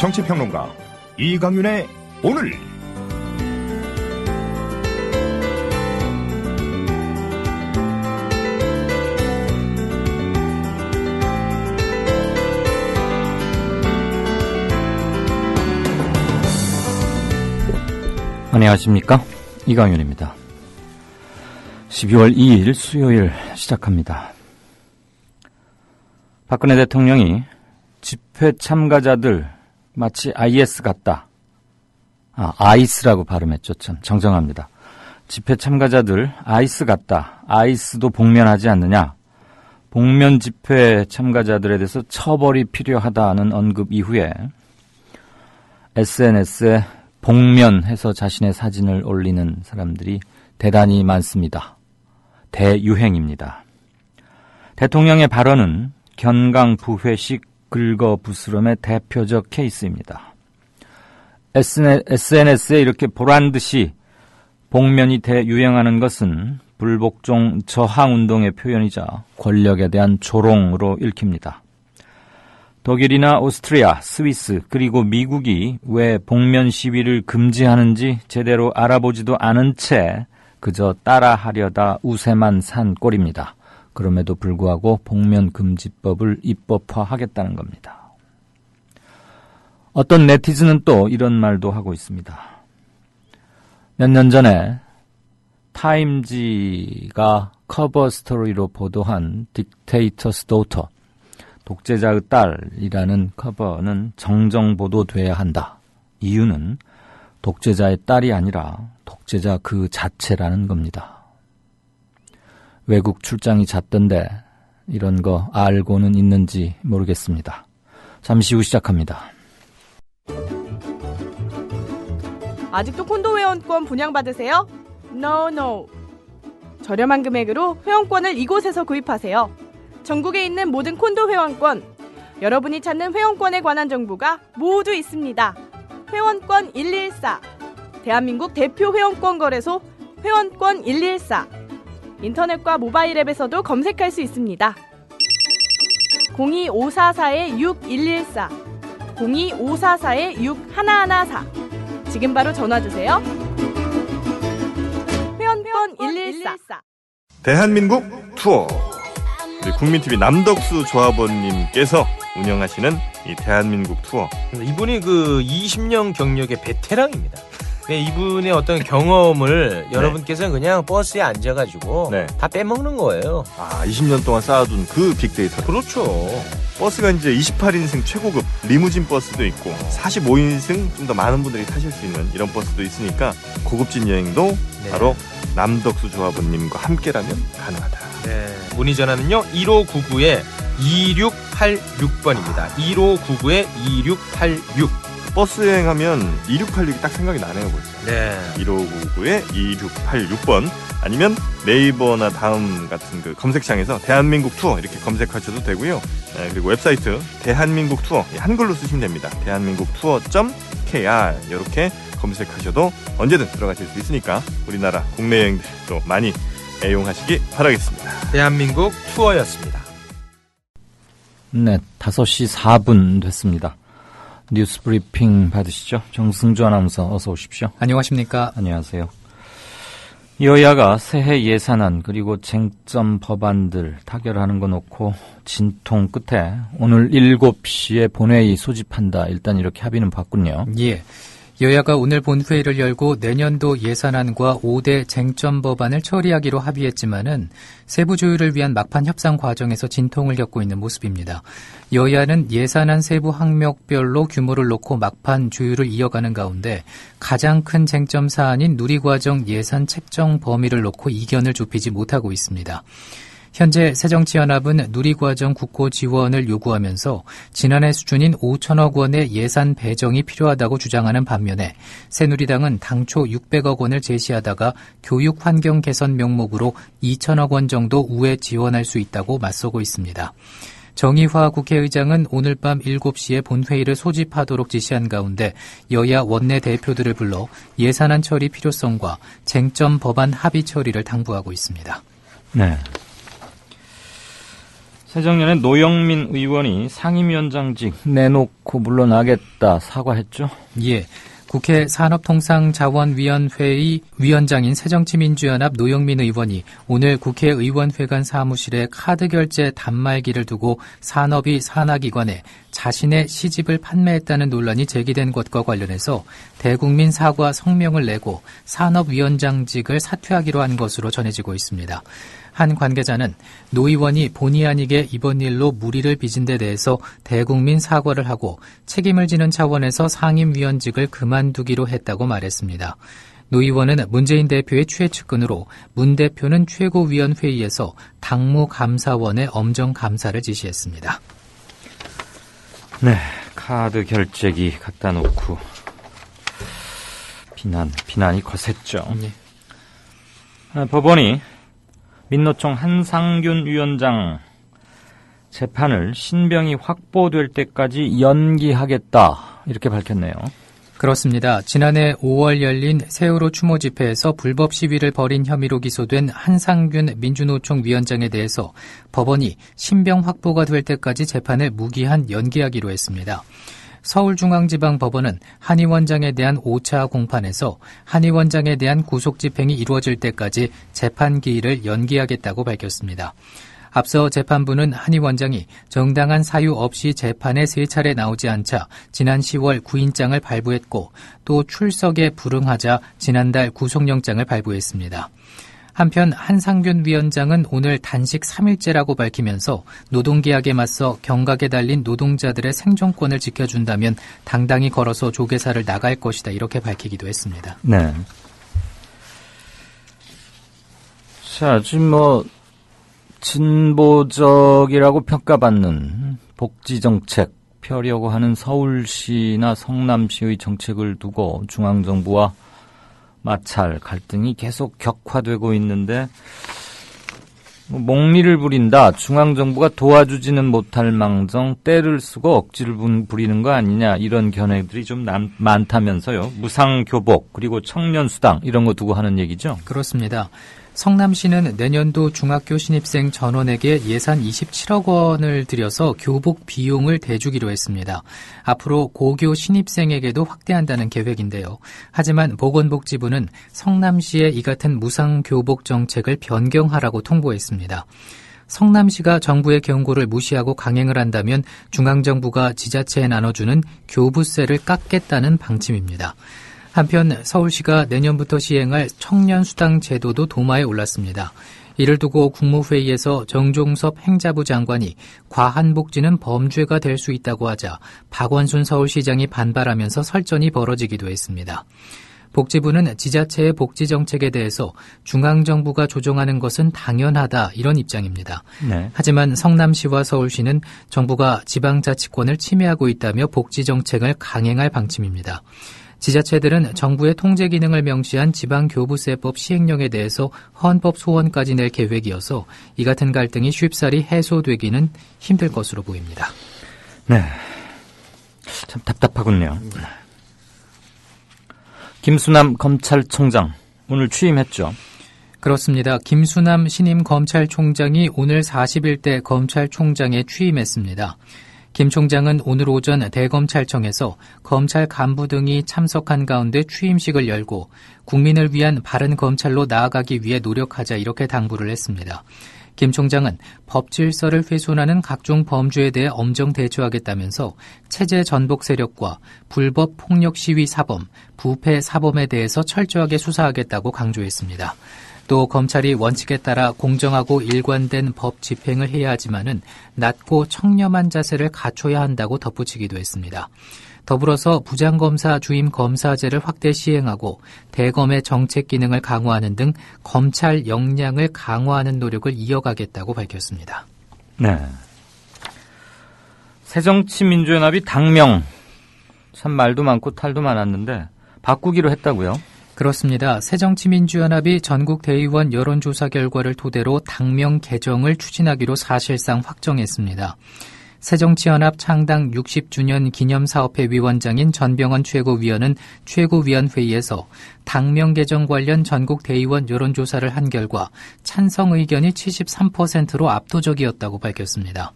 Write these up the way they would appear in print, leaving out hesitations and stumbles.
정치평론가 이강윤의 오늘. 안녕하십니까, 이강윤입니다. 12월 2일 수요일 시작합니다. 박근혜 대통령이 집회 참가자들 마치 IS 같다. 아이스라고 발음했죠. 참 정정합니다. 집회 참가자들 아이스 같다. 아이스도 복면하지 않느냐. 복면 집회 참가자들에 대해서 처벌이 필요하다는 언급 이후에 SNS에 복면해서 자신의 사진을 올리는 사람들이 대단히 많습니다. 대유행입니다. 대통령의 발언은 견강부회식 긁어부스럼의 대표적 케이스입니다. SNS에 이렇게 보란듯이 복면이 대유행하는 것은 불복종 저항운동의 표현이자 권력에 대한 조롱으로 읽힙니다. 독일이나 오스트리아, 스위스, 그리고 미국이 왜 복면 시위를 금지하는지 제대로 알아보지도 않은 채 그저 따라하려다 우세만 산 꼴입니다. 그럼에도 불구하고 복면 금지법을 입법화하겠다는 겁니다. 어떤 네티즌은 또 이런 말도 하고 있습니다. 몇 년 전에 타임지가 커버 스토리로 보도한 딕테이터스 도터, 독재자의 딸이라는 커버는 정정 보도돼야 한다. 이유는 독재자의 딸이 아니라 독재자 그 자체라는 겁니다. 외국 출장이 잦던데 이런 거 알고는 있는지 모르겠습니다. 잠시 후 시작합니다. 아직도 콘도 회원권 분양받으세요? No. 저렴한 금액으로 회원권을 이곳에서 구입하세요. 전국에 있는 모든 콘도 회원권, 여러분이 찾는 회원권에 관한 정보가 모두 있습니다. 회원권 114, 대한민국 대표 회원권 거래소 회원권 114, 인터넷과 모바일 앱에서도 검색할 수 있습니다. 02544-6114, 02544-6114. 지금 바로 전화주세요. 회원권 114. 대한민국 투어. 우리 국민TV 남덕수 조합원님께서 운영하시는 이 대한민국 투어. 이분이 그 20년 경력의 베테랑입니다. 이분의 어떤 경험을 여러분께서는 그냥 버스에 앉아가지고 다 빼먹는 거예요. 20년 동안 쌓아둔 그 빅데이터. 그렇죠. 버스가 이제 28인승 최고급 리무진 버스도 있고 45인승 좀 더 많은 분들이 타실 수 있는 이런 버스도 있으니까 고급진 여행도 바로 남덕수 조합원님과 함께라면 가능하다. 문의 전화는요 1599-2686번입니다. 1599-2686. 버스 여행하면 2686이 딱 생각이 나네요 벌써. 1599-2686번 아니면 네이버나 다음 같은 그 검색창에서 대한민국 투어 이렇게 검색하셔도 되고요. 그리고 웹사이트 대한민국 투어 한글로 쓰시면 됩니다. 대한민국 투어.kr 이렇게 검색하셔도 언제든 들어가실 수 있으니까 우리나라 국내 여행들 또 많이 애용하시기 바라겠습니다. 대한민국 투어였습니다. 네, 5시 4분 됐습니다. 뉴스 브리핑 받으시죠? 정승주 아나운서 어서 오십시오. 안녕하십니까? 안녕하세요. 여야가 새해 예산안 그리고 쟁점 법안들 타결하는 거 놓고 진통 끝에 오늘 7시에 본회의 소집한다. 일단 이렇게 합의는 봤군요. 예. 여야가 오늘 본회의를 열고 내년도 예산안과 5대 쟁점 법안을 처리하기로 합의했지만은 세부 조율을 위한 막판 협상 과정에서 진통을 겪고 있는 모습입니다. 여야는 예산안 세부 항목별로 규모를 놓고 막판 조율을 이어가는 가운데 가장 큰 쟁점 사안인 누리과정 예산 책정 범위를 놓고 이견을 좁히지 못하고 있습니다. 현재 새정치연합은 누리과정 국고 지원을 요구하면서 지난해 수준인 5천억 원의 예산 배정이 필요하다고 주장하는 반면에 새누리당은 당초 600억 원을 제시하다가 교육 환경 개선 명목으로 2천억 원 정도 우회 지원할 수 있다고 맞서고 있습니다. 정의화 국회의장은 오늘 밤 7시에 본회의를 소집하도록 지시한 가운데 여야 원내대표들을 불러 예산안 처리 필요성과 쟁점 법안 합의 처리를 당부하고 있습니다. 네. 새정년에 노영민 의원이 상임위원장직 내놓고 물러나겠다 사과했죠? 예. 국회 산업통상자원위원회의 위원장인 새정치민주연합 노영민 의원이 오늘 국회의원회관 사무실에 카드 결제 단말기를 두고 산업이 산하기관에 자신의 시집을 판매했다는 논란이 제기된 것과 관련해서 대국민 사과 성명을 내고 산업위원장직을 사퇴하기로 한 것으로 전해지고 있습니다. 한 관계자는 노 의원이 본의 아니게 이번 일로 물의를 빚은 데 대해서 대국민 사과를 하고 책임을 지는 차원에서 상임위원직을 그만두기로 했다고 말했습니다. 노 의원은 문재인 대표의 최측근으로 문 대표는 최고위원회의에서 당무감사원에 엄정 감사를 지시했습니다. 네, 카드 결제기 갖다 놓고 비난이 거셌죠. 네. 법원이 민노총 한상균 위원장 재판을 신병이 확보될 때까지 연기하겠다 이렇게 밝혔네요. 그렇습니다. 지난해 5월 열린 세월호 추모 집회에서 불법 시위를 벌인 혐의로 기소된 한상균 민주노총 위원장에 대해서 법원이 신병 확보가 될 때까지 재판을 무기한 연기하기로 했습니다. 서울중앙지방법원은 한 위원장에 대한 5차 공판에서 한 위원장에 대한 구속집행이 이루어질 때까지 재판 기일을 연기하겠다고 밝혔습니다. 앞서 재판부는 한 위원장이 정당한 사유 없이 재판에 3차례 나오지 않자 지난 10월 구인장을 발부했고 또 출석에 불응하자 지난달 구속영장을 발부했습니다. 한편 한상균 위원장은 오늘 단식 3일째라고 밝히면서 노동계약에 맞서 경각에 달린 노동자들의 생존권을 지켜준다면 당당히 걸어서 조계사를 나갈 것이다 이렇게 밝히기도 했습니다. 네. 자, 지금 진보적이라고 평가받는 복지정책 펴려고 하는 서울시나 성남시의 정책을 두고 중앙정부와 마찰, 갈등이 계속 격화되고 있는데 몽리를 부린다. 중앙정부가 도와주지는 못할 망정 때를 쓰고 억지를 부리는 거 아니냐. 이런 견해들이 좀 많다면서요. 무상교복 그리고 청년수당 이런 거 두고 하는 얘기죠. 그렇습니다. 성남시는 내년도 중학교 신입생 전원에게 예산 27억 원을 들여서 교복 비용을 대주기로 했습니다. 앞으로 고교 신입생에게도 확대한다는 계획인데요. 하지만 보건복지부는 성남시의 이 같은 무상교복 정책을 변경하라고 통보했습니다. 성남시가 정부의 경고를 무시하고 강행을 한다면 중앙정부가 지자체에 나눠주는 교부세를 깎겠다는 방침입니다. 한편 서울시가 내년부터 시행할 청년수당 제도도 도마에 올랐습니다. 이를 두고 국무회의에서 정종섭 행자부 장관이 과한 복지는 범죄가 될 수 있다고 하자 박원순 서울시장이 반발하면서 설전이 벌어지기도 했습니다. 복지부는 지자체의 복지정책에 대해서 중앙정부가 조정하는 것은 당연하다 이런 입장입니다. 네. 하지만 성남시와 서울시는 정부가 지방자치권을 침해하고 있다며 복지정책을 강행할 방침입니다. 지자체들은 정부의 통제 기능을 명시한 지방교부세법 시행령에 대해서 헌법 소원까지 낼 계획이어서 이 같은 갈등이 쉽사리 해소되기는 힘들 것으로 보입니다. 네, 참 답답하군요. 김수남 검찰총장 오늘 취임했죠. 그렇습니다. 김수남 신임 검찰총장이 오늘 41대 검찰총장에 취임했습니다. 김 총장은 오늘 오전 대검찰청에서 검찰 간부 등이 참석한 가운데 취임식을 열고 국민을 위한 바른 검찰로 나아가기 위해 노력하자 이렇게 당부를 했습니다. 김 총장은 법 질서를 훼손하는 각종 범죄에 대해 엄정 대처하겠다면서 체제 전복 세력과 불법 폭력 시위 사범, 부패 사범에 대해서 철저하게 수사하겠다고 강조했습니다. 또 검찰이 원칙에 따라 공정하고 일관된 법 집행을 해야 하지만은 낮고 청렴한 자세를 갖춰야 한다고 덧붙이기도 했습니다. 더불어서 부장검사 주임 검사제를 확대 시행하고 대검의 정책 기능을 강화하는 등 검찰 역량을 강화하는 노력을 이어가겠다고 밝혔습니다. 네. 새정치민주연합이 당명 참 말도 많고 탈도 많았는데 바꾸기로 했다고요? 그렇습니다. 새정치민주연합이 전국 대의원 여론조사 결과를 토대로 당명 개정을 추진하기로 사실상 확정했습니다. 새정치연합 창당 60주년 기념사업회 위원장인 전병헌 최고위원은 최고위원회의에서 당명 개정 관련 전국 대의원 여론조사를 한 결과 찬성 의견이 73%로 압도적이었다고 밝혔습니다.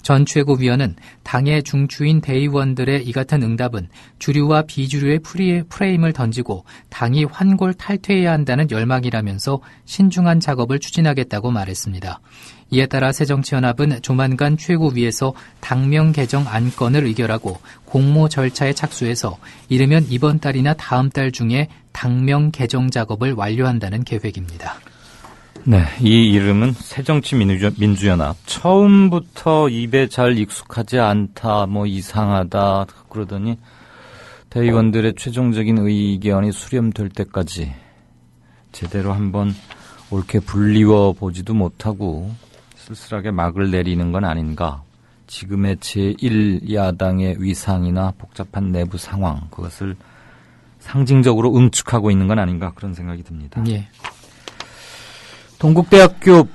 전 최고위원은 당의 중추인 대의원들의 이 같은 응답은 주류와 비주류의 프레임을 던지고 당이 환골 탈퇴해야 한다는 열망이라면서 신중한 작업을 추진하겠다고 말했습니다. 이에 따라 새정치연합은 조만간 최고위에서 당명 개정 안건을 의결하고 공모 절차에 착수해서 이르면 이번 달이나 다음 달 중에 당명 개정 작업을 완료한다는 계획입니다. 네, 이 이름은 새정치민주연합. 처음부터 입에 잘 익숙하지 않다, 이상하다 그러더니 대의원들의 최종적인 의견이 수렴될 때까지 제대로 한번 옳게 불리워 보지도 못하고 쓸쓸하게 막을 내리는 건 아닌가. 지금의 제1야당의 위상이나 복잡한 내부 상황, 그것을 상징적으로 응축하고 있는 건 아닌가 그런 생각이 듭니다. 예. 동국대학교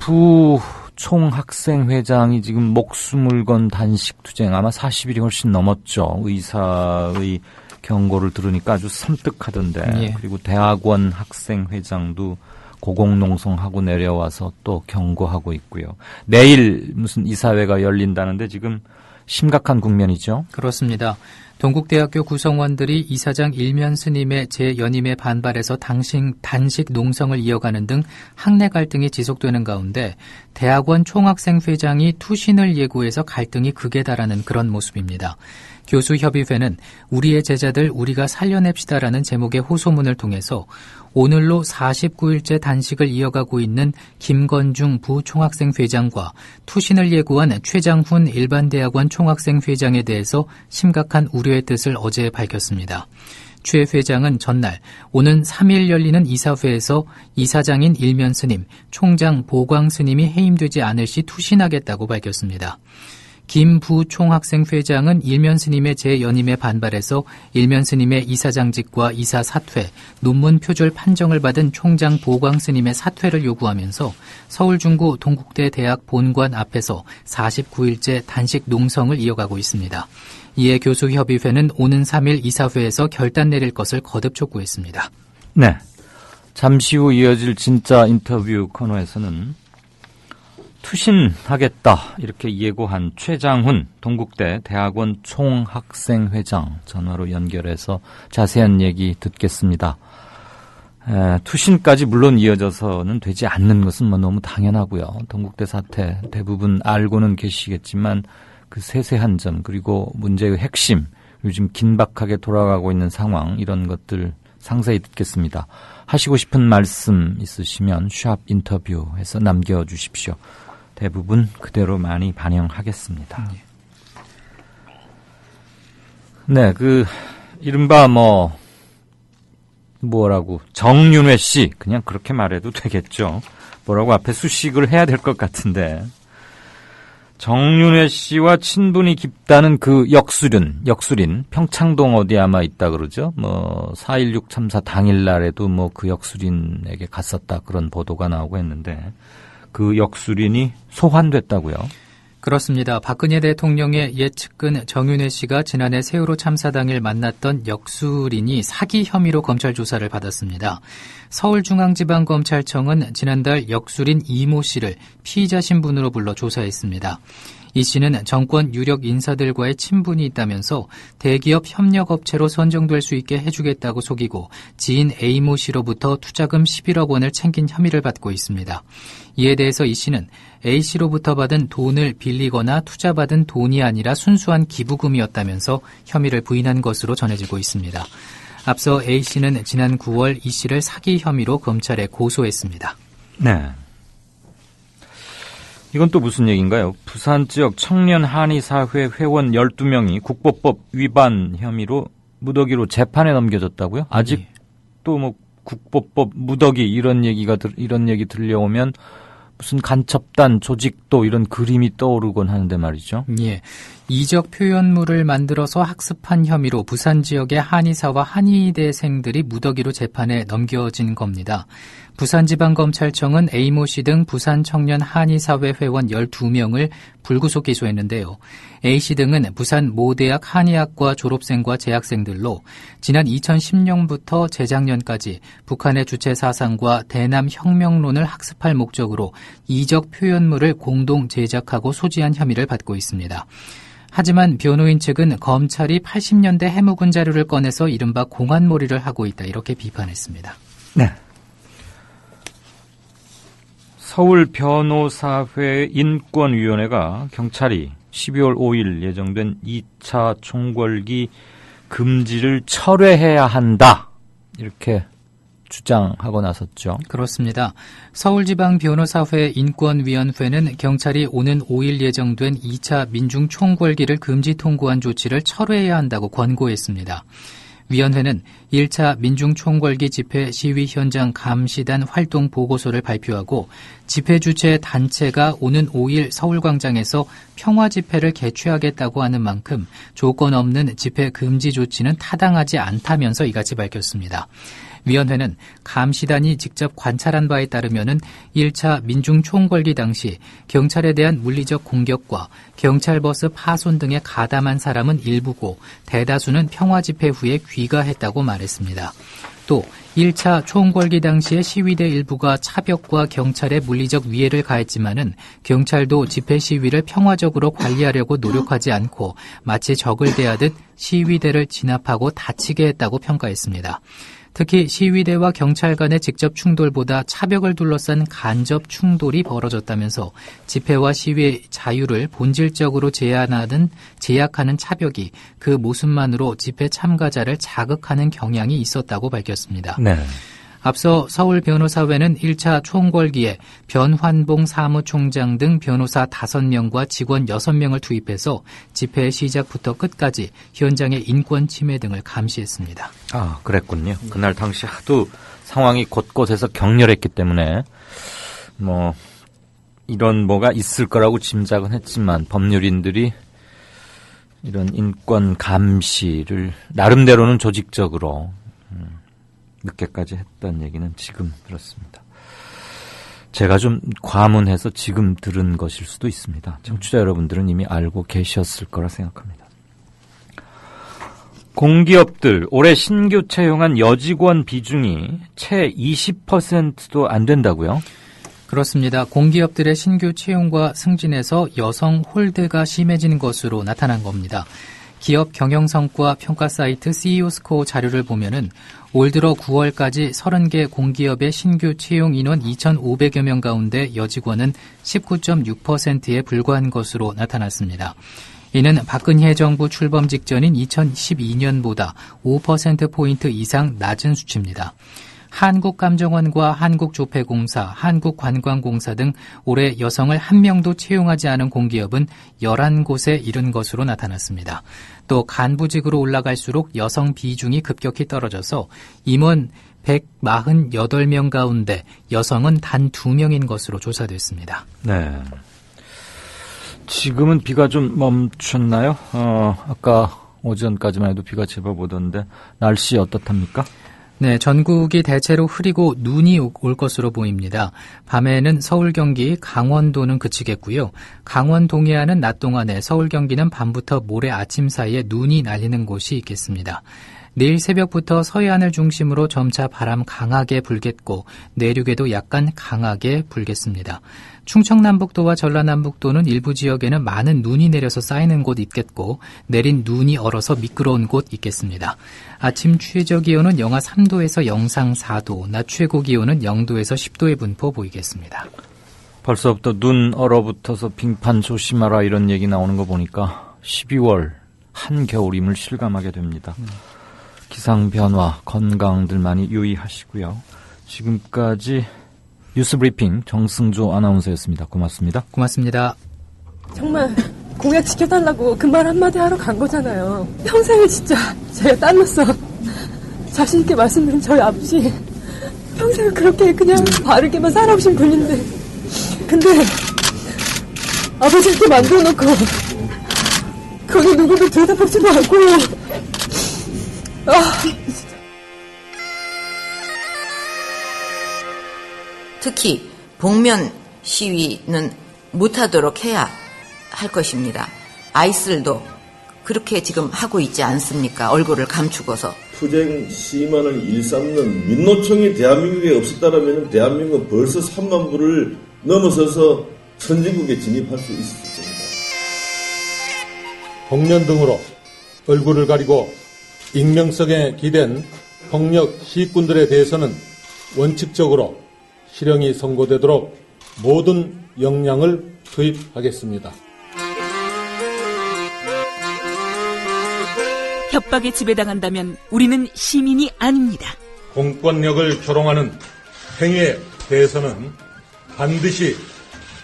부총학생회장이 지금 목숨을 건 단식 투쟁, 아마 40일이 훨씬 넘었죠. 의사의 경고를 들으니까 아주 섬뜩하던데. 예. 그리고 대학원 학생회장도 고공농성하고 내려와서 또 경고하고 있고요. 내일 무슨 이사회가 열린다는데 지금 심각한 국면이죠. 그렇습니다. 동국대학교 구성원들이 이사장 일면 스님의 재연임에 반발해서 단식 농성을 이어가는 등 학내 갈등이 지속되는 가운데 대학원 총학생회장이 투신을 예고해서 갈등이 극에 달하는 그런 모습입니다. 교수협의회는 우리의 제자들 우리가 살려냅시다라는 제목의 호소문을 통해서 오늘로 49일째 단식을 이어가고 있는 김건중 부총학생회장과 투신을 예고한 최장훈 일반대학원 총학생회장에 대해서 심각한 우려의 뜻을 어제 밝혔습니다. 최 회장은 전날 오는 3일 열리는 이사회에서 이사장인 일면 스님, 총장 보광 스님이 해임되지 않을 시 투신하겠다고 밝혔습니다. 김 부총학생회장은 일면 스님의 재연임에 반발해서 일면 스님의 이사장직과 이사 사퇴, 논문 표절 판정을 받은 총장 보광 스님의 사퇴를 요구하면서 서울중구 동국대 대학 본관 앞에서 49일째 단식 농성을 이어가고 있습니다. 이에 교수협의회는 오는 3일 이사회에서 결단 내릴 것을 거듭 촉구했습니다. 네, 잠시 후 이어질 진짜 인터뷰 코너에서는 투신하겠다 이렇게 예고한 최장훈 동국대 대학원 총학생회장 전화로 연결해서 자세한 얘기 듣겠습니다. 투신까지 물론 이어져서는 되지 않는 것은 너무 당연하고요. 동국대 사태 대부분 알고는 계시겠지만 그 세세한 점 그리고 문제의 핵심, 요즘 긴박하게 돌아가고 있는 상황, 이런 것들 상세히 듣겠습니다. 하시고 싶은 말씀 있으시면 샵 인터뷰해서 남겨주십시오. 대부분 그대로 많이 반영하겠습니다. 네, 이른바 뭐라고, 정윤회 씨, 그냥 그렇게 말해도 되겠죠. 뭐라고 앞에 수식을 해야 될 것 같은데. 정윤회 씨와 친분이 깊다는 그 역술인, 평창동 어디 아마 있다 그러죠. 4.16 참사 당일날에도 그 역술인에게 갔었다 그런 보도가 나오고 했는데, 그 역술인이 소환됐다고요? 그렇습니다. 박근혜 대통령의 옛 측근 정윤회 씨가 지난해 세월호 참사 당일 만났던 역술인이 사기 혐의로 검찰 조사를 받았습니다. 서울중앙지방검찰청은 지난달 역술인 이모 씨를 피의자 신분으로 불러 조사했습니다. 이 씨는 정권 유력 인사들과의 친분이 있다면서 대기업 협력업체로 선정될 수 있게 해주겠다고 속이고 지인 A모 씨로부터 투자금 11억 원을 챙긴 혐의를 받고 있습니다. 이에 대해서 이 씨는 A 씨로부터 받은 돈을 빌리거나 투자받은 돈이 아니라 순수한 기부금이었다면서 혐의를 부인한 것으로 전해지고 있습니다. 앞서 A 씨는 지난 9월 이 씨를 사기 혐의로 검찰에 고소했습니다. 네. 이건 또 무슨 얘기인가요? 부산 지역 청년 한의사회 회원 12명이 국보법 위반 혐의로 무더기로 재판에 넘겨졌다고요? 아직도 국보법 무더기 이런 얘기 들려오면 무슨 간첩단 조직도 이런 그림이 떠오르곤 하는데 말이죠. 예. 이적 표현물을 만들어서 학습한 혐의로 부산 지역의 한의사와 한의대생들이 무더기로 재판에 넘겨진 겁니다. 부산지방검찰청은 A모 씨 등 부산청년 한의사회 회원 12명을 불구속 기소했는데요. A씨 등은 부산 모대학 한의학과 졸업생과 재학생들로 지난 2010년부터 재작년까지 북한의 주체 사상과 대남 혁명론을 학습할 목적으로 이적 표현물을 공동 제작하고 소지한 혐의를 받고 있습니다. 하지만 변호인 측은 검찰이 80년대 해묵은 자료를 꺼내서 이른바 공안몰이를 하고 있다 이렇게 비판했습니다. 네. 서울변호사회 인권위원회가 경찰이 12월 5일 예정된 2차 총궐기 금지를 철회해야 한다 이렇게 주장하고 나섰죠. 그렇습니다. 서울지방변호사회 인권위원회는 경찰이 오는 5일 예정된 2차 민중총궐기를 금지 통고한 조치를 철회해야 한다고 권고했습니다. 위원회는 1차 민중총궐기 집회 시위 현장 감시단 활동 보고서를 발표하고 집회 주최 단체가 오는 5일 서울광장에서 평화 집회를 개최하겠다고 하는 만큼 조건 없는 집회 금지 조치는 타당하지 않다면서 이같이 밝혔습니다. 위원회는 감시단이 직접 관찰한 바에 따르면은 1차 민중총궐기 당시 경찰에 대한 물리적 공격과 경찰버스 파손 등에 가담한 사람은 일부고 대다수는 평화 집회 후에 귀가했다고 말했습니다. 또 1차 총궐기 당시에 시위대 일부가 차벽과 경찰의 물리적 위해를 가했지만은 경찰도 집회 시위를 평화적으로 관리하려고 노력하지 않고 마치 적을 대하듯 시위대를 진압하고 다치게 했다고 평가했습니다. 특히 시위대와 경찰 간의 직접 충돌보다 차벽을 둘러싼 간접 충돌이 벌어졌다면서 집회와 시위의 자유를 본질적으로 제약하는 차벽이 그 모습만으로 집회 참가자를 자극하는 경향이 있었다고 밝혔습니다. 네. 앞서 서울변호사회는 1차 총궐기에 변환봉 사무총장 등 변호사 5명과 직원 6명을 투입해서 집회 시작부터 끝까지 현장의 인권 침해 등을 감시했습니다. 아, 그랬군요. 그날 당시 하도 상황이 곳곳에서 격렬했기 때문에 이런 뭐가 있을 거라고 짐작은 했지만 법률인들이 이런 인권 감시를 나름대로는 조직적으로 늦게까지 했던 얘기는 지금 들었습니다. 제가 좀 과문해서 지금 들은 것일 수도 있습니다. 청취자 여러분들은 이미 알고 계셨을 거라 생각합니다. 공기업들 올해 신규 채용한 여직원 비중이 채 20%도 안 된다고요? 그렇습니다. 공기업들의 신규 채용과 승진에서 여성 홀대가 심해진 것으로 나타난 겁니다. 기업 경영성과 평가 사이트 CEO스코어 자료를 보면은 올 들어 9월까지 30개 공기업의 신규 채용 인원 2,500여 명 가운데 여직원은 19.6%에 불과한 것으로 나타났습니다. 이는 박근혜 정부 출범 직전인 2012년보다 5%포인트 이상 낮은 수치입니다. 한국감정원과 한국조폐공사, 한국관광공사 등 올해 여성을 한 명도 채용하지 않은 공기업은 11곳에 이른 것으로 나타났습니다. 또 간부직으로 올라갈수록 여성 비중이 급격히 떨어져서 임원 148명 가운데 여성은 단 2명인 것으로 조사됐습니다. 네. 지금은 비가 좀 멈췄나요? 아까 오전까지만 해도 비가 제법 오던데 날씨 어떻답니까? 네, 전국이 대체로 흐리고 눈이 올 것으로 보입니다. 밤에는 서울, 경기, 강원도는 그치겠고요. 강원 동해안은 낮 동안에, 서울, 경기는 밤부터 모레 아침 사이에 눈이 날리는 곳이 있겠습니다. 내일 새벽부터 서해안을 중심으로 점차 바람 강하게 불겠고 내륙에도 약간 강하게 불겠습니다. 충청남북도와 전라남북도는 일부 지역에는 많은 눈이 내려서 쌓이는 곳 있겠고 내린 눈이 얼어서 미끄러운 곳 있겠습니다. 아침 최저 기온은 영하 3도에서 영상 4도, 낮 최고 기온은 0도에서 10도의 분포 보이겠습니다. 벌써부터 눈 얼어붙어서 빙판 조심하라 이런 얘기 나오는 거 보니까 12월 한겨울임을 실감하게 됩니다. 기상 변화, 건강들 많이 유의하시고요. 지금까지 뉴스 브리핑 정승조 아나운서였습니다. 고맙습니다. 고맙습니다. 정말 공약 지켜달라고 그 말 한마디 하러 간 거잖아요. 평생을 진짜 제가 딸로서 자신 있게 말씀드린 저희 아버지 평생을 그렇게 그냥 바르게만 살아오신 분인데 근데 아버지한테 만들어놓고 거기 누구도 들여다보지도 않고요. 특히 복면 시위는 못하도록 해야 할 것입니다. 아이슬도 그렇게 지금 하고 있지 않습니까? 얼굴을 감추고서. 투쟁 시위만을 일삼는 민노총이 대한민국에 없었다면 대한민국은 벌써 3만 부를 넘어서서 선진국에 진입할 수 있었을 겁니다. 복면 등으로 얼굴을 가리고 익명성에 기댄 폭력 시위꾼들에 대해서는 원칙적으로 실형이 선고되도록 모든 역량을 투입하겠습니다. 협박에 지배당한다면 우리는 시민이 아닙니다. 공권력을 조롱하는 행위에 대해서는 반드시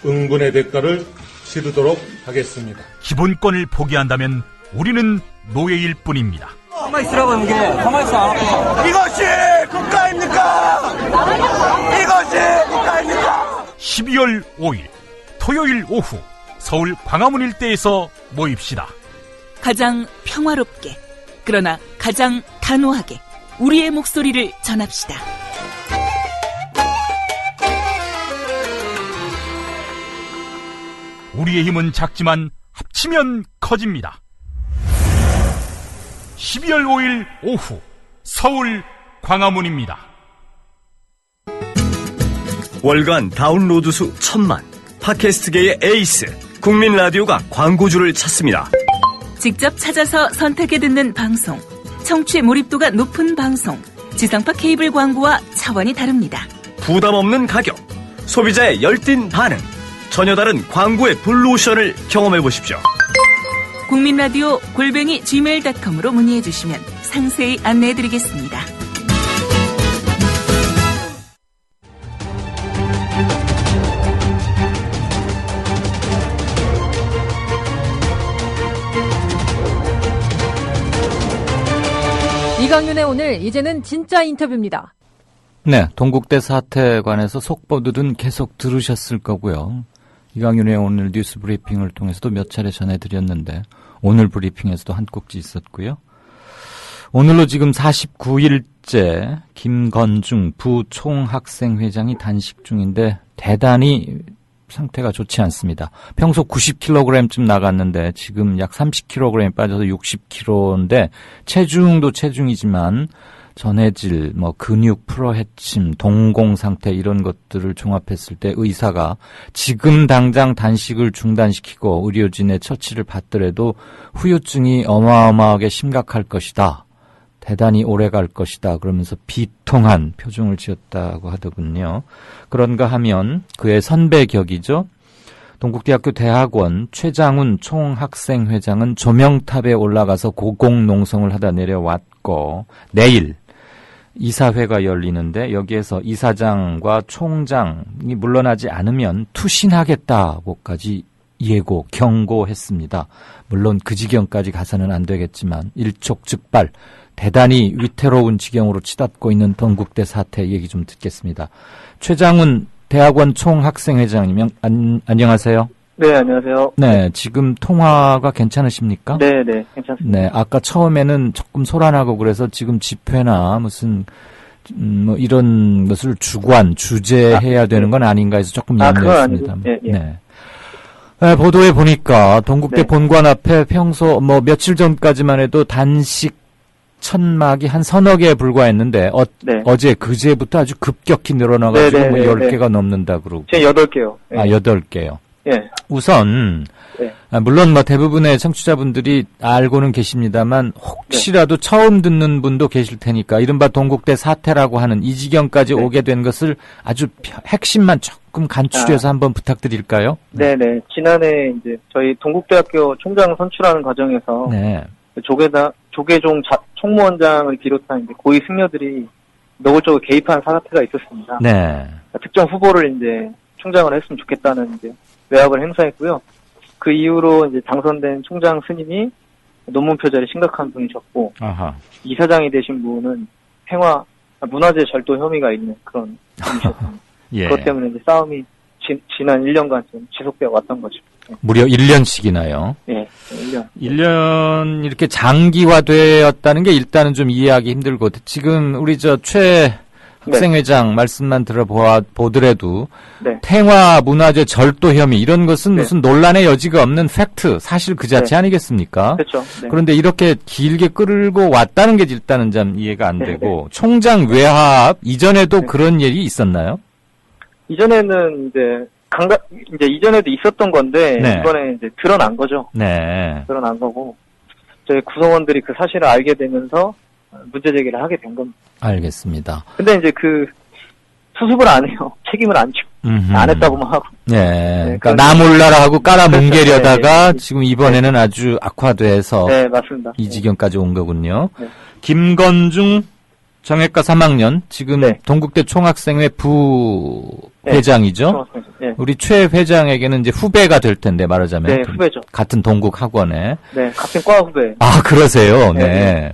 응분의 대가를 치르도록 하겠습니다. 기본권을 포기한다면 우리는 노예일 뿐입니다. 가만히 있으라고 이게. 가만히 있어. 이것이 국가입니까? 이것이 국가입니까? 12월 5일 토요일 오후 서울 광화문 일대에서 모입시다. 가장 평화롭게, 그러나 가장 단호하게 우리의 목소리를 전합시다. 우리의 힘은 작지만 합치면 커집니다. 12월 5일 오후 서울 광화문입니다. 월간 다운로드 수 1000만, 팟캐스트계의 에이스 국민 라디오가 광고주를 찾습니다. 직접 찾아서 선택해 듣는 방송, 청취 몰입도가 높은 방송, 지상파 케이블 광고와 차원이 다릅니다. 부담 없는 가격, 소비자의 열띤 반응, 전혀 다른 광고의 블루오션을 경험해 보십시오. 국민라디오 @gmail.com으로 문의해 주시면 상세히 안내해 드리겠습니다. 이강윤의 오늘, 이제는 진짜 인터뷰입니다. 네, 동국대 사태에 관해서 속보들은 계속 들으셨을 거고요. 이강윤의 오늘 뉴스 브리핑을 통해서도 몇 차례 전해드렸는데 오늘 브리핑에서도 한 꼭지 있었고요. 오늘로 지금 49일째 김건중 부총학생회장이 단식 중인데 대단히 상태가 좋지 않습니다. 평소 90kg쯤 나갔는데 지금 약 30kg이 빠져서 60kg인데 체중도 체중이지만 전해질, 근육 풀어헤침, 동공 상태 이런 것들을 종합했을 때 의사가 지금 당장 단식을 중단시키고 의료진의 처치를 받더라도 후유증이 어마어마하게 심각할 것이다. 대단히 오래 갈 것이다. 그러면서 비통한 표정을 지었다고 하더군요. 그런가 하면 그의 선배 격이죠. 동국대학교 대학원 최장훈 총학생회장은 조명탑에 올라가서 고공농성을 하다 내려왔고 내일 이사회가 열리는데 여기에서 이사장과 총장이 물러나지 않으면 투신하겠다고까지 경고했습니다. 물론 그 지경까지 가서는 안 되겠지만 일촉즉발 대단히 위태로운 지경으로 치닫고 있는 동국대 사태 얘기 좀 듣겠습니다. 최장훈 대학원 총학생회장님 안녕하세요. 네, 안녕하세요. 네, 지금 통화가 괜찮으십니까? 네, 괜찮습니다. 네, 아까 처음에는 조금 소란하고 그래서 지금 집회나 무슨 이런 것을 주재해야 되는 건 아닌가 해서 조금 염려했습니다. 예. 네. 네, 보도에 보니까 동국대 본관 앞에 평소 며칠 전까지만 해도 단식 천막이 한 서너 개에 불과했는데 어제 그제부터 아주 급격히 늘어나가지고 10개가 넘는다 그러고. 지금 8개요. 네. 8개요. 예. 우선 물론 대부분의 청취자분들이 알고는 계십니다만 혹시라도 처음 듣는 분도 계실 테니까 이른바 동국대 사태라고 하는 이 지경까지 오게 된 것을 아주 핵심만 조금 간추려서 한번 부탁드릴까요? 네. 지난해 이제 저희 동국대학교 총장 선출하는 과정에서 조계종 총무원장을 비롯한 이제 고위 승려들이 노골적으로 개입한 사태가 있었습니다. 네. 특정 후보를 이제 총장을 했으면 좋겠다는 이제 외압을 행사했고요. 그 이후로 이제 당선된 총장 스님이 논문 표절에 심각한 분이셨고, 이사장이 되신 분은 문화재 절도 혐의가 있는 그런 분이셨습니다. 예. 그것 때문에 이제 싸움이 지난 1년간 좀 지속되어 왔던 거죠. 무려 1년씩이나요? 네, 1년. 1년 이렇게 장기화되었다는 게 일단은 좀 이해하기 힘들고, 지금 우리 최 학생회장 말씀만 들어보더라도 네. 태화 문화재 절도 혐의 이런 것은 무슨 논란의 여지가 없는 팩트, 사실 그 자체 아니겠습니까? 그렇죠. 네. 그런데 이렇게 길게 끌고 왔다는 게 일단은 좀 이해가 안 되고, 총장 외압 이전에도 그런 일이 있었나요? 이전에는 이제 이전에도 있었던 건데 이번에 이제 드러난 거죠. 네. 드러난 거고 저희 구성원들이 그 사실을 알게 되면서 문제 제기를 하게 된 겁니다. 알겠습니다. 근데 이제 수습을 안 해요. 책임을 안 지고 안 했다고만 하고. 네. 그러니까 나 몰라라 하고 깔아뭉개려다가 지금 이번에는 아주 악화돼서 네, 맞습니다. 이 지경까지 온 거군요. 네. 김건중 정외과 3학년 지금 동국대 총학생회 부회장이죠. 네. 우리 최 회장에게는 이제 후배가 될 텐데 말하자면. 네, 후배죠. 같은 동국 학원에. 네, 같은 과 후배. 아, 그러세요. 네. 네.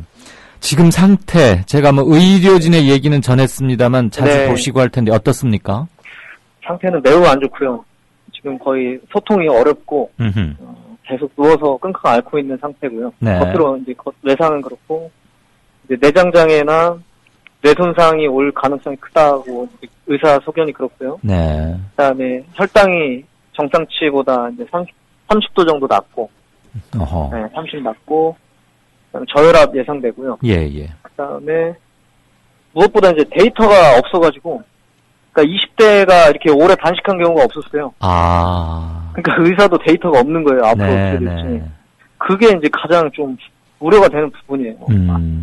지금 상태 제가 의료진의 얘기는 전했습니다만 자주 보시고 할 텐데 어떻습니까? 상태는 매우 안 좋고요. 지금 거의 소통이 어렵고 계속 누워서 끙끙 앓고 있는 상태고요. 네. 겉으로 이제 외상은 그렇고 이제 내장장애나 뇌 손상이 올 가능성이 크다고 의사 소견이 그렇고요. 네. 그다음에 혈당이 정상치보다 이제 30도 정도 낮고, 어허. 네, 30 낮고, 그다음에 저혈압 예상되고요. 예. 그다음에 무엇보다 이제 데이터가 없어가지고, 그러니까 20대가 이렇게 오래 단식한 경우가 없었어요. 아. 그러니까 의사도 데이터가 없는 거예요. 앞으로 어떻게 될지. 그게 이제 가장 좀 우려가 되는 부분이에요.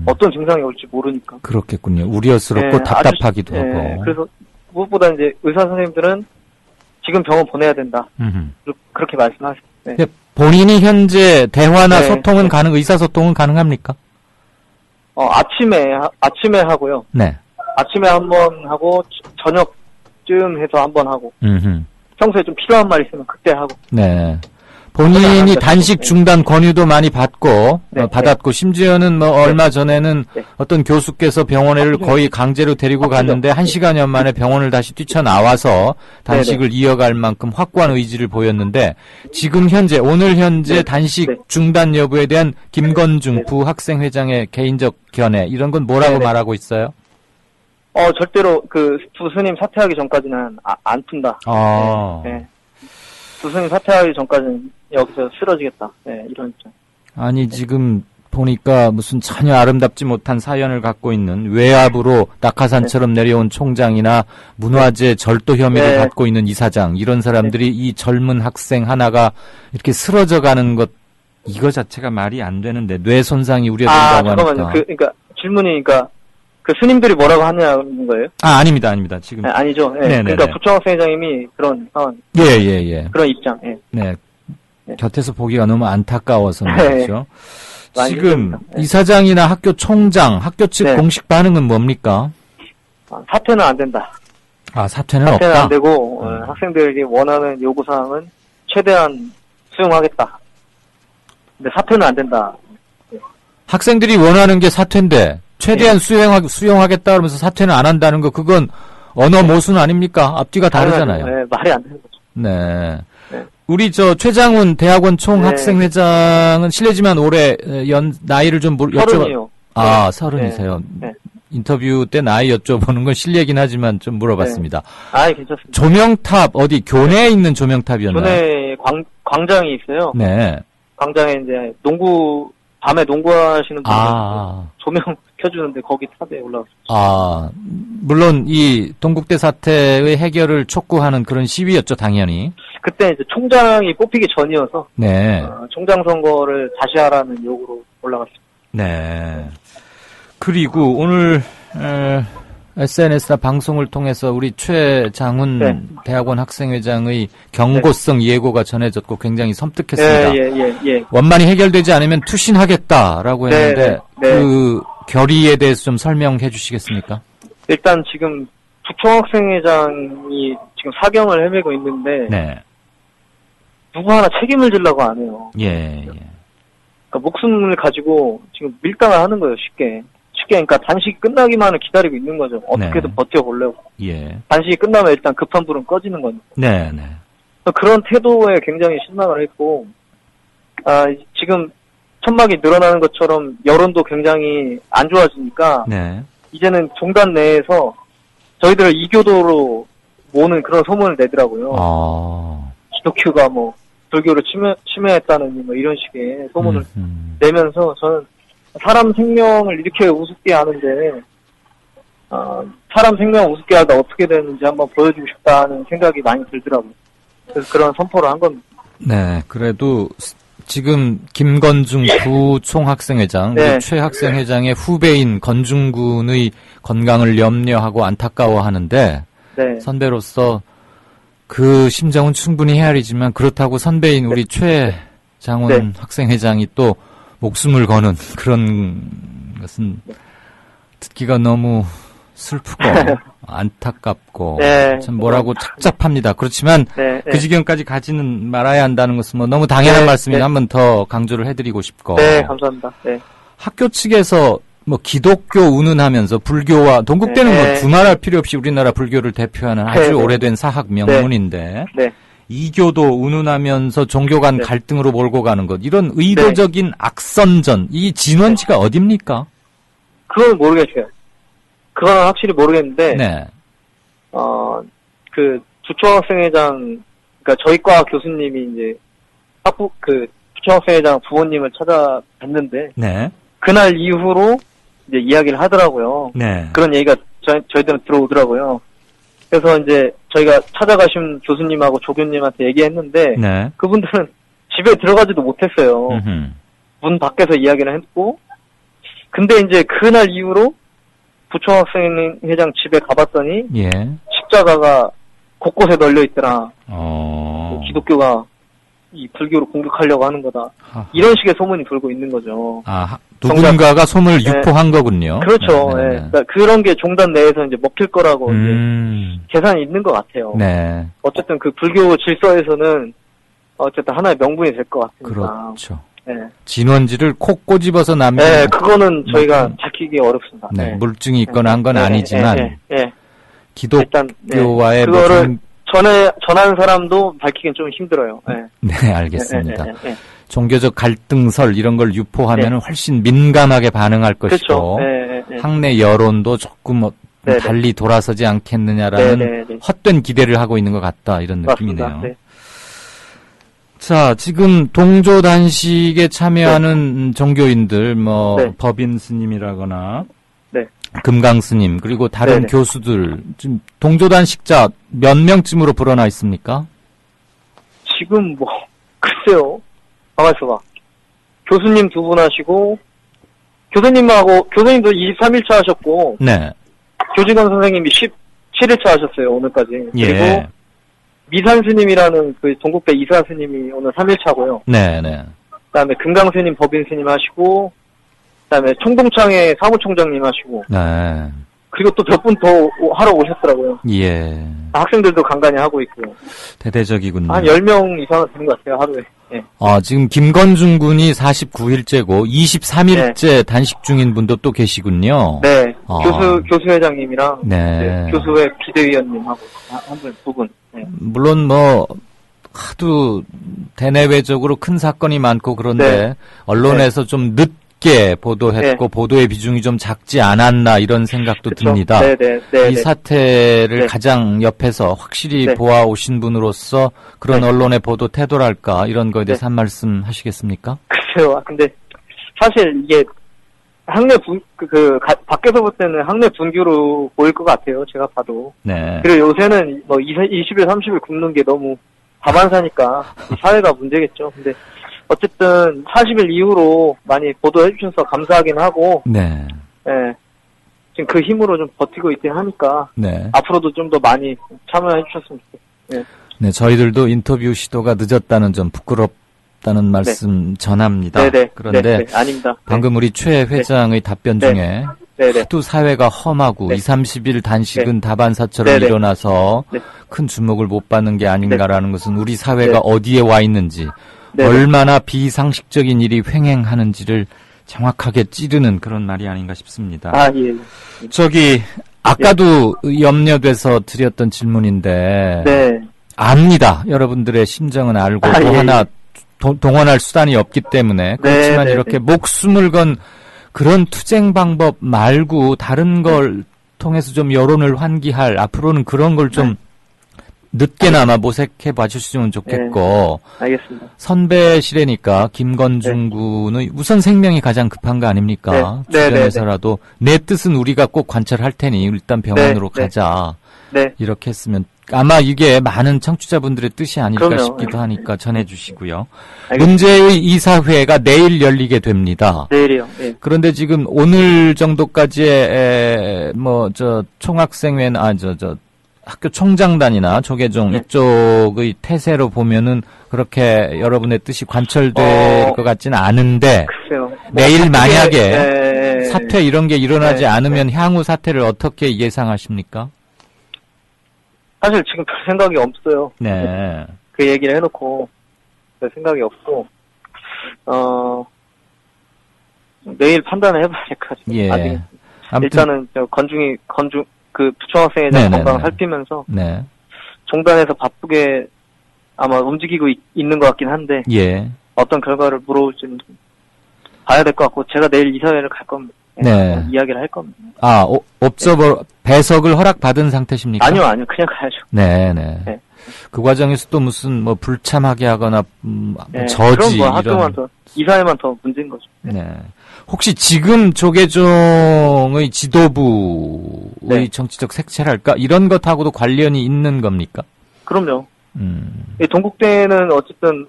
어떤 증상이 올지 모르니까. 그렇겠군요. 우려스럽고 답답하기도 하고. 네, 그래서 무엇보다 이제 의사 선생님들은 지금 병원 보내야 된다. 그렇게 말씀하세요. 네. 본인이 현재 대화나 소통은 의사소통은 가능합니까? 아침에 하고요. 네. 아침에 한번 하고 저녁쯤 해서 한번 하고. 평소에 좀 필요한 말 있으면 그때 하고. 네. 본인이 단식 중단 권유도 많이 받고 받았고 심지어는 얼마 전에는 어떤 교수께서 병원을 거의 강제로 데리고 갔는데 1시간여 만에 병원을 다시 뛰쳐나와서 단식을 이어갈 만큼 확고한 의지를 보였는데 지금 현재 오늘 현재 단식 중단 여부에 대한 김건중 부학생회장의 개인적 견해 이런 건 뭐라고 말하고 있어요? 절대로 두 스님 사퇴하기 전까지는 안 푼다. 네. 두 스님 사퇴하기 전까지는 여기서 쓰러지겠다. 네, 이런 입장. 아니, 지금 보니까 무슨 전혀 아름답지 못한 사연을 갖고 있는 외압으로 낙하산처럼 내려온 총장이나 문화재 절도 혐의를 갖고 있는 이사장, 이런 사람들이 이 젊은 학생 하나가 이렇게 쓰러져 가는 것, 이거 자체가 말이 안 되는데, 뇌 손상이 우려된다고 하니까. 잠깐만요. 그러니까 질문이, 그 스님들이 뭐라고 하냐는 거예요? 아닙니다. 지금. 네, 아니죠. 네. 그러니까 부총학생회장님이 그런 상황. 예. 그런 입장. 네. 곁에서 보기가 너무 안타까워서 말이죠. 지금 이사장이나 학교 총장, 학교 측 공식 반응은 뭡니까? 사퇴는 안 된다. 사퇴는 없다? 사퇴는 안 되고 학생들이 원하는 요구사항은 최대한 수용하겠다. 근데 사퇴는 안 된다. 학생들이 원하는 게 사퇴인데 최대한 수용하겠다 그러면서 사퇴는 안 한다는 거 그건 언어 모순 아닙니까? 앞뒤가 다르잖아요. 네, 말이 안 되는 거죠. 네. 우리 최장훈 대학원 총학생회장은 실례지만 올해 나이를 좀 여쭤봐. 30이세요. 네. 인터뷰 때 나이 여쭤보는 건 실례긴 하지만 좀 물어봤습니다. 괜찮습니다. 조명탑 어디 교내에 있는 조명탑이었나요? 교내 광장이 있어요. 네. 광장에 이제 밤에 농구하시는 분들 조명 켜주는데 거기 탑에 올라갔어요. 물론 이 동국대 사태의 해결을 촉구하는 그런 시위였죠, 당연히. 그때 이제 총장이 뽑히기 전이어서 총장 선거를 다시 하라는 요구로 올라갔습니다. 네. 그리고 오늘 SNS나 방송을 통해서 우리 최장훈 대학원 학생회장의 경고성 예고가 전해졌고 굉장히 섬뜩했습니다. 원만히 해결되지 않으면 투신하겠다라고 했는데 그 결의에 대해서 좀 설명해 주시겠습니까? 일단 지금 부총학생회장이 지금 사경을 헤매고 있는데 누구 하나 책임을 지려고 안 해요. 그러니까 목숨을 가지고 지금 밀당을 하는 거예요, 쉽게. 그러니까 단식이 끝나기만을 기다리고 있는 거죠. 어떻게든 버텨보려고. 단식이 끝나면 일단 급한 불은 꺼지는 거니까. 그런 태도에 굉장히 실망을 했고, 지금 천막이 늘어나는 것처럼 여론도 굉장히 안 좋아지니까, 네. 이제는 종단 내에서 저희들을 이교도로 모는 그런 소문을 내더라고요. 기독교가 뭐 불교를 침해했다는 뭐 이런 식의 소문을 내면서 저는 사람 생명을 이렇게 우습게 하는데 사람 생명을 우습게 하다 어떻게 되는지 한번 보여주고 싶다는 생각이 많이 들더라고요. 그래서 그런 선포를 한 겁니다. 네, 그래도 지금 김건중 부총학생회장, 네. 우리 최 학생회장의 후배인 건중군의 건강을 염려하고 안타까워하는데 네. 선배로서 그 심정은 충분히 헤아리지만 그렇다고 선배인 우리 최 장훈 네. 학생회장이 또 목숨을 거는 그런 것은 듣기가 너무 슬프고 안타깝고 네. 참 뭐라고 착잡합니다. 그렇지만 네. 그 지경까지 가지는 말아야 한다는 것은 뭐 너무 당연한 네. 말씀이 네. 한 번 더 강조를 해드리고 싶고. 네, 감사합니다. 네. 학교 측에서 뭐 기독교 운운하면서 불교와 동국대는 네. 뭐 두말할 필요 없이 우리나라 불교를 대표하는 아주 네. 오래된 사학 명문인데 네. 이교도 운운하면서 종교 간 네. 갈등으로 몰고 가는 것 이런 의도적인 악선전 이 진원지가 어딥니까? 그건 모르겠어요. 그건 확실히 모르겠는데, 네. 그 부총학생회장, 그러니까 저희 과 교수님이 이제 부총학생회장 부모님을 찾아뵀는데, 네. 그날 이후로 이제 이야기를 하더라고요. 네. 그런 얘기가 저희들은 들어오더라고요. 그래서 이제 저희가 찾아가신 교수님하고 조교님한테 얘기했는데, 네. 그분들은 집에 들어가지도 못했어요. 음흠. 문 밖에서 이야기를 했고, 근데 이제 그날 이후로 부총학생회장 집에 가봤더니, 예. 십자가가 곳곳에 널려 있더라. 어. 기독교가 이 불교를 공격하려고 하는 거다. 하하. 이런 식의 소문이 돌고 있는 거죠. 아, 누군가가 소문을 네. 유포한 거군요. 그렇죠. 네, 네, 네. 예. 그러니까 그런 게 종단 내에서 이제 먹힐 거라고 이제 계산이 있는 것 같아요. 네. 어쨌든 그 불교 질서에서는 어쨌든 하나의 명분이 될 것 같습니다. 그렇죠. 네. 진원지를 콕 꼬집어서 남긴. 네, 그거는 저희가 밝히기 어렵습니다. 네, 네. 물증이 있거나 한 건 아니지만 네. 기독교와의 일단, 그거를 전하는 사람도 밝히긴 좀 힘들어요. 네, 네, 알겠습니다. 네. 종교적 갈등설 이런 걸 유포하면 네. 훨씬 민감하게 반응할 것이고 그렇죠. 학내 여론도 조금 달리 돌아서지 않겠느냐라는 헛된 기대를 하고 있는 것 같다 이런 느낌이네요. 맞습니다. 네. 자, 지금 동조 단식에 참여하는 종교인들, 법인 스님이라거나, 금강 스님, 그리고 다른 교수들, 지금 동조 단식자 몇 명쯤으로 불어나 있습니까? 지금 글쎄요. 가만있어 봐. 교수님 2분 하시고, 교수님도 23일차 하셨고, 네. 교직원 선생님이 17일차 하셨어요, 오늘까지. 예. 그리고 미산 스님이라는 그 동국대 이사 스님이 오늘 3일차고요. 네. 그다음에 금강 스님, 법인 스님 하시고, 그다음에 총동창회 사무총장님 하시고, 네. 그리고 또 몇 분 더 하러 오셨더라고요. 예. 학생들도 간간히 하고 있고요. 대대적이군요. 한 10명 이상은 되는 것 같아요, 하루에. 예. 지금 김건중 군이 49일째고 23일째 단식 중인 분도 또 계시군요. 네. 교수회장님이랑 네. 교수회 비대위원님하고 한 분, 2분. 네. 물론 하도 대내외적으로 큰 사건이 많고 그런데 언론에서 좀 늦게 보도했고 보도의 비중이 좀 작지 않았나 이런 생각도 듭니다. 이 사태를 가장 옆에서 확실히 보아오신 분으로서 그런 언론의 보도 태도랄까 이런 거에 대해서 한 말씀 하시겠습니까? 글쎄요. 근데 사실 이게 학내 밖에서 볼 때는 학내 분규로 보일 것 같아요. 제가 봐도. 네. 그리고 요새는 20일, 30일 굶는 게 너무 다반사니까 사회가 문제겠죠. 근데 어쨌든 40일 이후로 많이 보도해 주셔서 감사하긴 하고. 네. 예. 지금 그 힘으로 좀 버티고 있긴 하니까. 네. 앞으로도 좀 더 많이 참여해 주셨으면 좋겠어요. 예. 네, 저희들도 인터뷰 시도가 늦었다는 점 부끄럽다는 말씀 전합니다. 그런데 아닙니다. 방금 우리 최 회장의 답변 중에 하도 사회가 험하고 20-30일 단식은 다반사처럼 일어나서 큰 주목을 못 받는 게 아닌가라는 것은 우리 사회가 어디에 와 있는지 얼마나 비상식적인 일이 횡행하는지를 정확하게 찌르는 그런 말이 아닌가 싶습니다. 예. 아까도 염려돼서 드렸던 질문인데 압니다. 여러분들의 심정은 알고 또 하나 동원할 수단이 없기 때문에 그렇지만 이렇게 목숨을 건 그런 투쟁 방법 말고 다른 걸 통해서 좀 여론을 환기할 앞으로는 그런 걸 좀 늦게나마 모색해 봐주시면 좋겠고. 알겠습니다. 선배시래니까 김건중 군의 우선 생명이 가장 급한 거 아닙니까? 주변에서라도 내 뜻은 우리가 꼭 관찰할 테니 일단 병원으로 가자. 이렇게 했으면 아마 이게 많은 청취자분들의 뜻이 아닐까 싶기도 하니까 전해주시고요. 문제의 이사회가 내일 열리게 됩니다. 내일이요. 그런데 지금 오늘 정도까지의 총학생회 학교 총장단이나 조계종 이쪽의 태세로 보면은 그렇게 여러분의 뜻이 관철될 것 같지는 않은데 내일 만약에 사퇴 이런 게 일어나지 않으면 향후 사태를 어떻게 예상하십니까? 사실 지금 별 생각이 없어요. 네. 그 얘기를 해놓고 별 생각이 없고 내일 판단을 해봐야 될 것 같아요. 아직 일단은 건중 그 부총학생에 대한 건강을 살피면서 종단에서 바쁘게 아마 움직이고 있는 것 같긴 한데 어떤 결과를 물어올지는 봐야 될 것 같고 제가 내일 이사회를 갈 겁니다. 이야기를 할 겁니다. 옵저버 배석을 허락받은 상태십니까? 아니요, 그냥 가야죠. 네. 그 과정에서 또 무슨 불참하게 하거나 저지 그럼 학교만 더 이사회만 더 문제인 거죠. 혹시 지금 조계종의 지도부의 정치적 색채랄까 이런 것하고도 관련이 있는 겁니까? 그럼요. 동국대는 어쨌든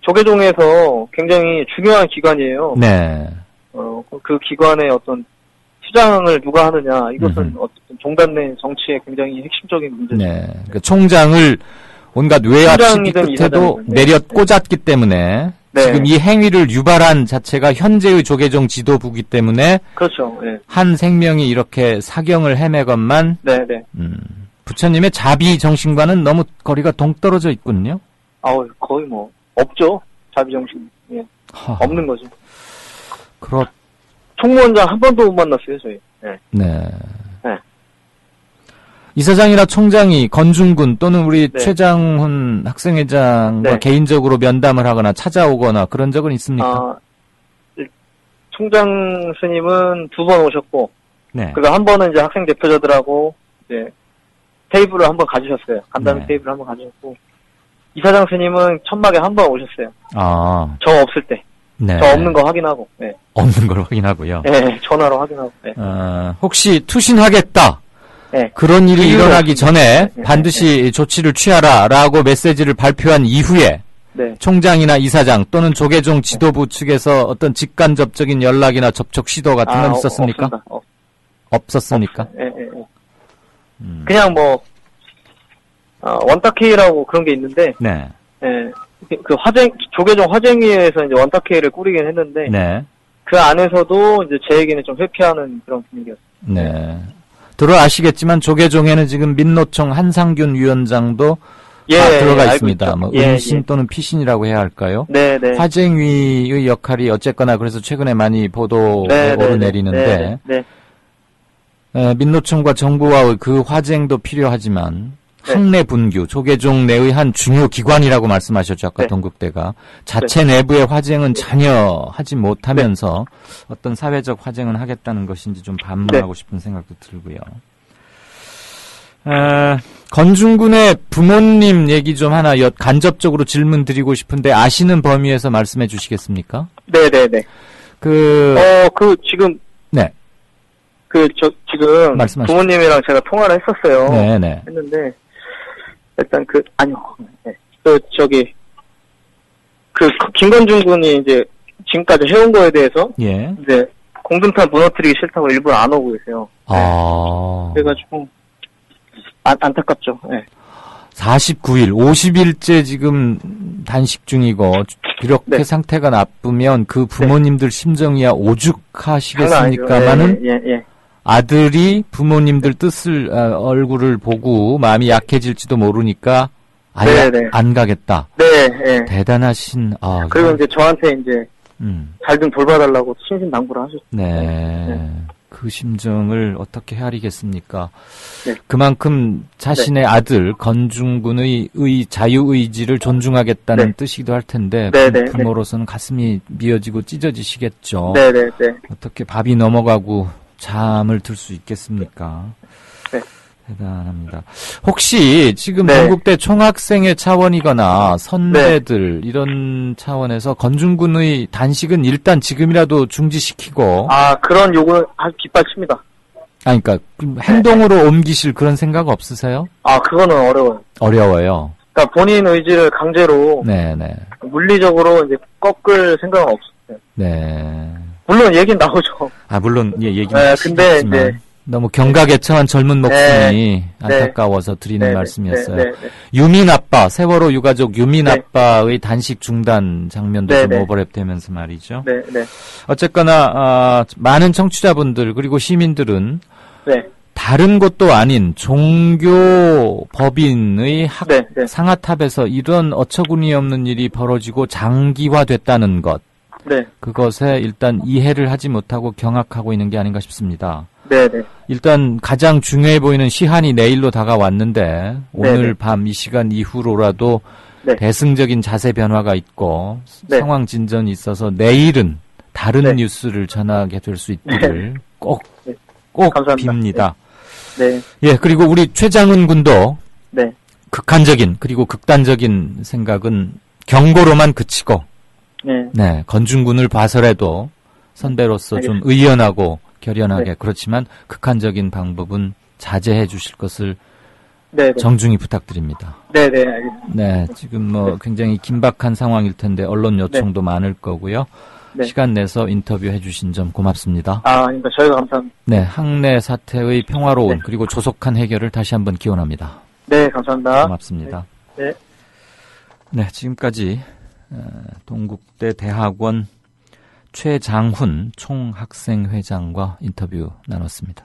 조계종에서 굉장히 중요한 기관이에요. 그 기관의 어떤 수장을 누가 하느냐 이것은 어쨌든 종단 내 정치의 굉장히 핵심적인 문제죠. 그러니까 총장을 온갖 외압 시기 끝에도 내려 꽂았기 때문에 지금 이 행위를 유발한 자체가 현재의 조계종 지도부기 때문에 그렇죠. 한 생명이 이렇게 사경을 헤매건만 부처님의 자비 정신과는 너무 거리가 동떨어져 있군요. 거의 없죠. 자비 정신. 없는 거죠. 총무원장 한 번도 못 만났어요, 저희. 이사장이나 총장이 건중군 또는 우리 최장훈 학생회장과 개인적으로 면담을 하거나 찾아오거나 그런 적은 있습니까? 총장 스님은 2번 오셨고, 그리고 한 번은 이제 학생 대표자들하고 이제 테이블을 한번 가주셨어요. 간단한 테이블을 한번 가주셨고, 이사장 스님은 천막에 한 번 오셨어요. 저 없을 때. 저 없는 거 확인하고. 없는 걸 확인하고요. 전화로 확인하고. 혹시 투신하겠다. 그런 일이 일어나기 전에 반드시 조치를 취하라라고 메시지를 발표한 이후에 총장이나 이사장 또는 조계종 지도부 측에서 어떤 직간접적인 연락이나 접촉 시도 같은 건 있었습니까? 없었습니까? 그냥 원탁회의라고 그런 게 있는데 그 조계종 화쟁위에서 이제 원탁회의를 꾸리긴 했는데 그 안에서도 이제 제 얘기는 좀 회피하는 그런 분위기였어요. 들어 아시겠지만 조계종에는 지금 민노총 한상균 위원장도 들어가 있습니다. 음신 또는 피신이라고 해야 할까요? 화쟁위의 역할이 어쨌거나 그래서 최근에 많이 보도에 오르내리는데 민노총과 정부와의 그 화쟁도 필요하지만 학내 분규, 조계종 내의 한 중요 기관이라고 말씀하셨죠. 아까 동국대가. 자체 내부의 화쟁은 전혀 하지 못하면서 어떤 사회적 화쟁은 하겠다는 것인지 좀 반문하고 싶은 생각도 들고요. 건중군의 부모님 얘기 좀 하나 간접적으로 질문 드리고 싶은데 아시는 범위에서 말씀해 주시겠습니까? 네네네. 지금. 지금 말씀하시죠. 부모님이랑 제가 통화를 했었어요. 했는데, 일단 김건중 군이 이제 지금까지 해온 거에 대해서 이제 공든탑 무너뜨리기 싫다고 일부러 안 오고 계세요. 그래가지고 안타깝죠. 49일, 50일째 지금 단식 중이고 이렇게 상태가 나쁘면 그 부모님들 심정이야 오죽하시겠습니까마는 아들이 부모님들 뜻을 얼굴을 보고 마음이 약해질지도 모르니까 아예 안 가겠다. 대단하신. 그리고 이제 저한테 이제 잘 좀 돌봐달라고 신신당부를 하셨죠. 그 심정을 어떻게 헤아리겠습니까? 네. 그만큼 자신의 아들 건중군의 자유의지를 존중하겠다는 뜻이기도 할 텐데 부모로서는 가슴이 미어지고 찢어지시겠죠. 어떻게 밥이 넘어가고 잠을 들 수 있겠습니까? 대단합니다. 혹시 지금 전국대 총학생회 차원이거나 선배들 이런 차원에서 건중군의 단식은 일단 지금이라도 중지시키고 그런 요구는 아주 뒷받칩니다. 그러니까 행동으로 옮기실 그런 생각 없으세요? 그거는 어려워요. 어려워요. 그러니까 본인 의지를 강제로 물리적으로 이제 꺾을 생각은 없어요. 네. 물론 얘기는 나오죠. 물론 얘기는 근데 이제 너무 경각애청한 젊은 목숨이 안타까워서 드리는 말씀이었어요. 유민 아빠, 세월호 유가족 유민 아빠의 단식 중단 장면도 좀 오버랩되면서 말이죠. 어쨌거나 많은 청취자분들 그리고 시민들은 다른 곳도 아닌 종교 법인의 상하탑에서 이런 어처구니 없는 일이 벌어지고 장기화됐다는 것. 그것에 일단 이해를 하지 못하고 경악하고 있는 게 아닌가 싶습니다. 일단 가장 중요해 보이는 시한이 내일로 다가왔는데 오늘 밤 이 시간 이후로라도 대승적인 자세 변화가 있고 상황 진전이 있어서 내일은 다른 뉴스를 전하게 될 수 있기를 꼭 빕니다. 예, 그리고 우리 최장훈 군도 극한적인 그리고 극단적인 생각은 경고로만 그치고 건중군을 봐서라도 선배로서 좀 의연하고 결연하게 그렇지만 극한적인 방법은 자제해 주실 것을 정중히 부탁드립니다. 알겠습니다. 지금 굉장히 긴박한 상황일 텐데 언론 요청도 많을 거고요. 시간 내서 인터뷰해 주신 점 고맙습니다. 아닙니다. 저희가 감사합니다. 항내 사태의 평화로운 그리고 조속한 해결을 다시 한번 기원합니다. 감사합니다. 고맙습니다. 지금까지 동국대 대학원 최장훈 총학생회장과 인터뷰 나눴습니다.